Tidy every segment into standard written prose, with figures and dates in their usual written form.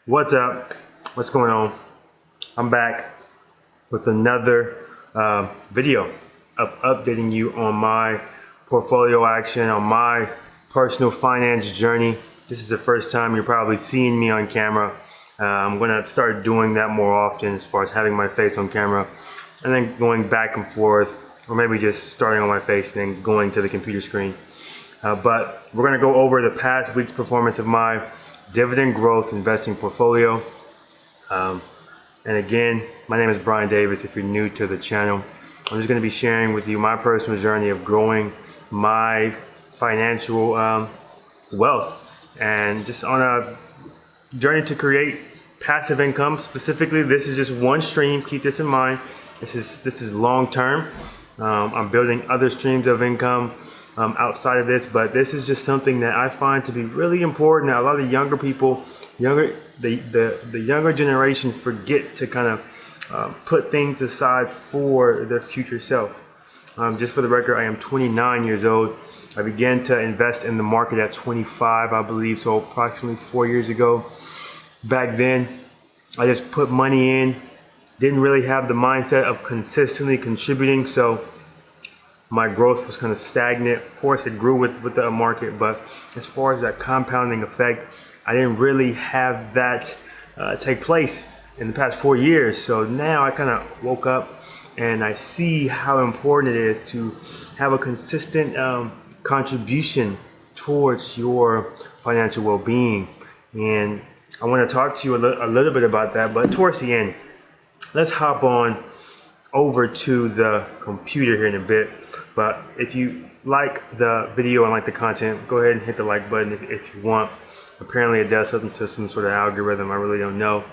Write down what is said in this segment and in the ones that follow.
What's up? What's going on? I'm back with another video of updating you on my portfolio action, on my personal finance journey. This is the first time you're probably seeing me on camera. I'm gonna start doing that more often, as far as having my face on camera and then going back and forth, or maybe just starting on my face and then going to the computer screen. But we're gonna go over the past week's performance of my dividend growth investing portfolio. And again, my name is Brian Davis. If you're new to the channel, I'm just going to be sharing with you my personal journey of growing my financial wealth, and just on a journey to create passive income. Specifically, this is just one stream. Keep this in mind. This is long term. I'm building other streams of income outside of this, but this is just something that I find to be really important. Now, a lot of the younger people, the younger generation, forget to kind of put things aside for their future self. Just for the record, I am 29 years old. I began to invest in the market at 25, I believe, so approximately 4 years ago. Back then, I just put money in, didn't really have the mindset of consistently contributing, so my growth was kind of stagnant. Of course, it grew with the market, but as far as that compounding effect, I didn't really have that take place in the past 4 years. So now I kind of woke up and I see how important it is to have a consistent contribution towards your financial well-being. And I want to talk to you a little bit about that, but towards the end, let's hop on over to the computer here in a bit. But if you like the video and like the content, go ahead and hit the like button if you want. Apparently it does something to some sort of algorithm. I really don't know.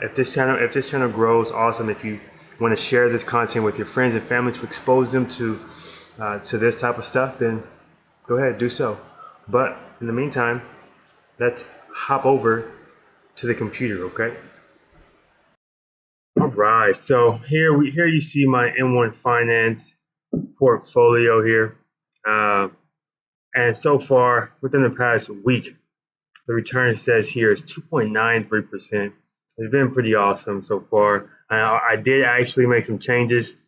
If this channel grows, awesome. If you want to share this content with your friends and family to expose them to this type of stuff, then go ahead, do so. But in the meantime, let's hop over to the computer, okay? All right, so here you see my M1 Finance portfolio here, and so far within the past week, the return it says here is 2.93%. It's been pretty awesome so far. I did actually make some changes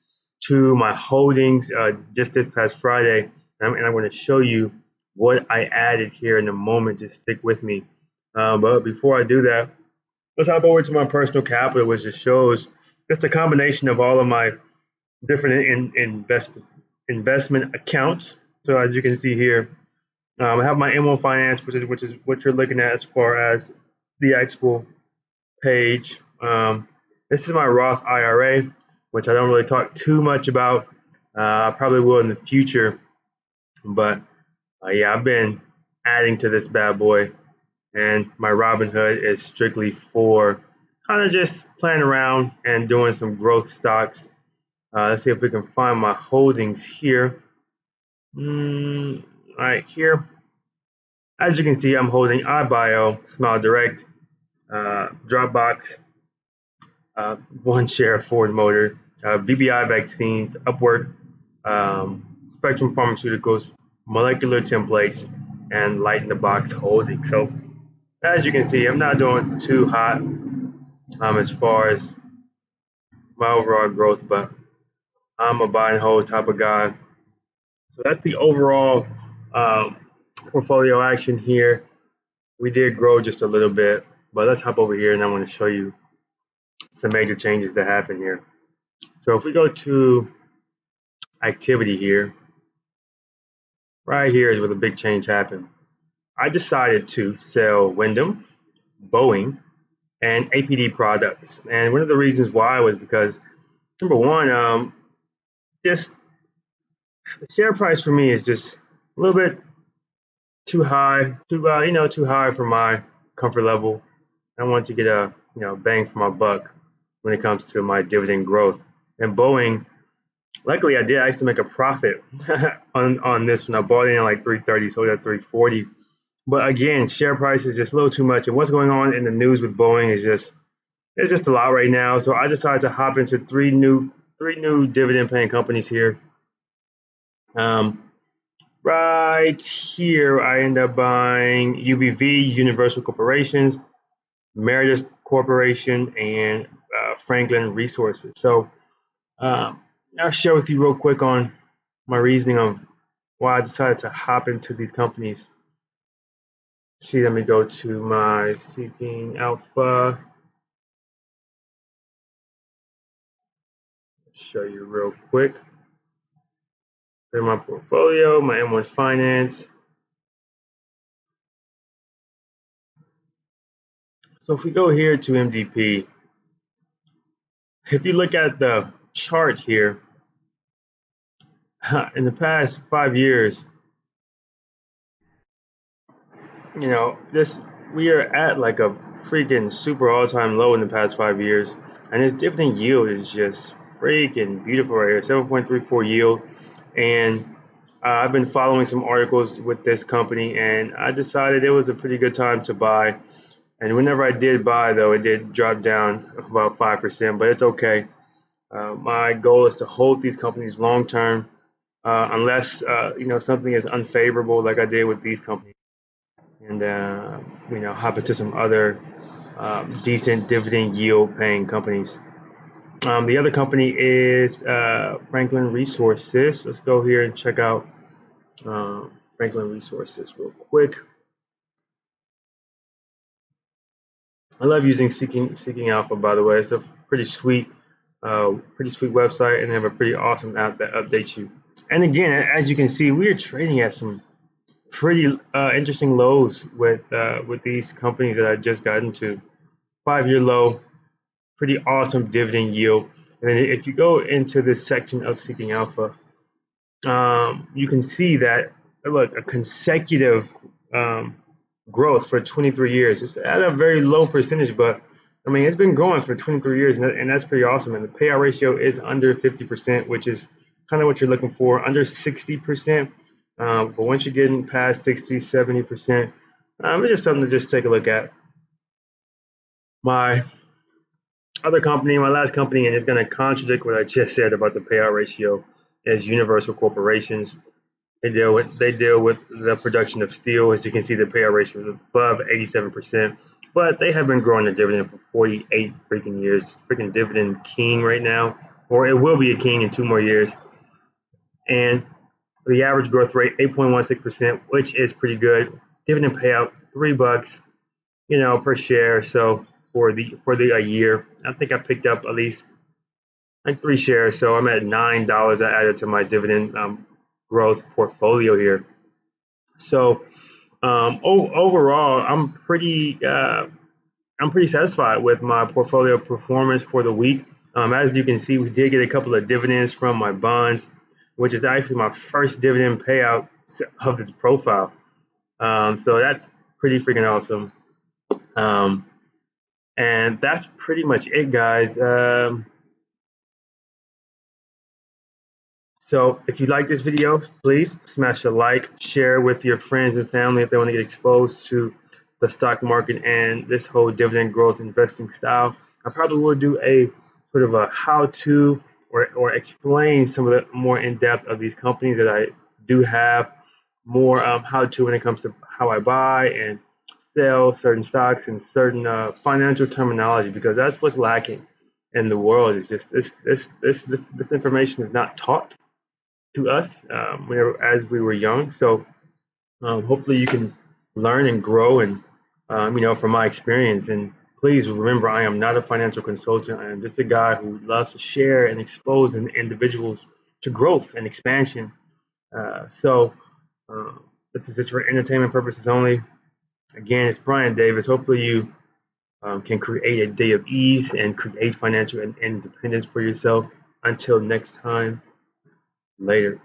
to my holdings just this past Friday, and I'm going to show you what I added here in a moment. Just stick with me. But before I do that, let's hop over to my personal capital, which just shows just a combination of all of my different investment accounts. So as you can see here, I have my M1 Finance, which is what you're looking at as far as the actual page. This is my Roth IRA, which I don't really talk too much about. I probably will in the future, but yeah, I've been adding to this bad boy. And my Robinhood is strictly for kind of just playing around and doing some growth stocks. Let's see if we can find my holdings here. Right here. As you can see, I'm holding iBio, Smile Direct, Dropbox, one share of Ford Motor, BBI Vaccines, Upwork, Spectrum Pharmaceuticals, Molecular Templates, and Light in the Box Holding. So as you can see, I'm not doing too hot as far as my overall growth, but I'm a buy and hold type of guy. So that's the overall portfolio action here. We did grow just a little bit, but let's hop over here and I want to show you some major changes that happen here. So if we go to activity here, right here is where the big change happened. I decided to sell Wyndham, Boeing, and APD products. And one of the reasons why was because, number one, just the share price for me is just a little bit too high, too high for my comfort level. I want to get a bang for my buck when it comes to my dividend growth. And Boeing, luckily I did actually make a profit on this when I bought in at like 330, sold at 340. But again, share price is just a little too much. And what's going on in the news with Boeing is just a lot right now. So I decided to hop into three new dividend paying companies here. Right right here, I end up buying UVV, Universal Corporations, Meritus Corporation, and Franklin Resources. So I'll share with you real quick on my reasoning of why I decided to hop into these companies. See, let me go to my Seeking Alpha. Show you real quick. Here's my portfolio, my M1 Finance. So if we go here to MDP, if you look at the chart here, in the past 5 years, this we are at like a freaking super all-time low in the past 5 years, and this dividend yield is just freaking beautiful right here, 7.34 yield. And I've been following some articles with this company, and I decided it was a pretty good time to buy. And whenever I did buy, though, it did drop down about 5%, but it's okay. My goal is to hold these companies long term, unless something is unfavorable, like I did with these companies, and hop into some other decent dividend yield paying companies. The other company is Franklin Resources. Let's go here and check out Franklin Resources real quick. I love using Seeking Alpha, by the way. It's a pretty sweet website, and they have a pretty awesome app that updates you. And again, as you can see, we are trading at some pretty interesting lows with these companies that I just got into. 5-year low, pretty awesome dividend yield. And then if you go into this section of Seeking Alpha, you can see that, look, a consecutive growth for 23 years. It's at a very low percentage, but I mean, it's been growing for 23 years, and that's pretty awesome. And the payout ratio is under 50%, which is kind of what you're looking for, under 60%. But once you're getting past 60, 70%, it's just something to just take a look at. My other company, my last company, and it's going to contradict what I just said about the payout ratio, is Universal Corporations. They deal with the production of steel. As you can see, the payout ratio is above 87%. But they have been growing the dividend for 48 freaking years. Freaking dividend king right now, or it will be a king in 2 more years. And the average growth rate 8.16%, which is pretty good. Dividend payout $3, per share. So for the a year, I think I picked up at least like 3 shares. So I'm at $9 I added to my dividend growth portfolio here. So overall, I'm pretty satisfied with my portfolio performance for the week. As you can see, we did get a couple of dividends from my bonds, which is actually my first dividend payout of this profile. So that's pretty freaking awesome. And that's pretty much it, guys. So if you like this video, please smash a like, share with your friends and family if they want to get exposed to the stock market and this whole dividend growth investing style. I probably will do a sort of a how-to or explain some of the more in-depth of these companies that I do have more how-to when it comes to how I buy and sell certain stocks and certain financial terminology, because that's what's lacking in the world. Is just this information is not taught to us as we were young. So hopefully you can learn and grow, and from my experience. And please remember, I am not a financial consultant. I am just a guy who loves to share and expose individuals to growth and expansion. So this is just for entertainment purposes only. Again, it's Brian Davis. Hopefully you can create a day of ease and create financial independence for yourself. Until next time, later.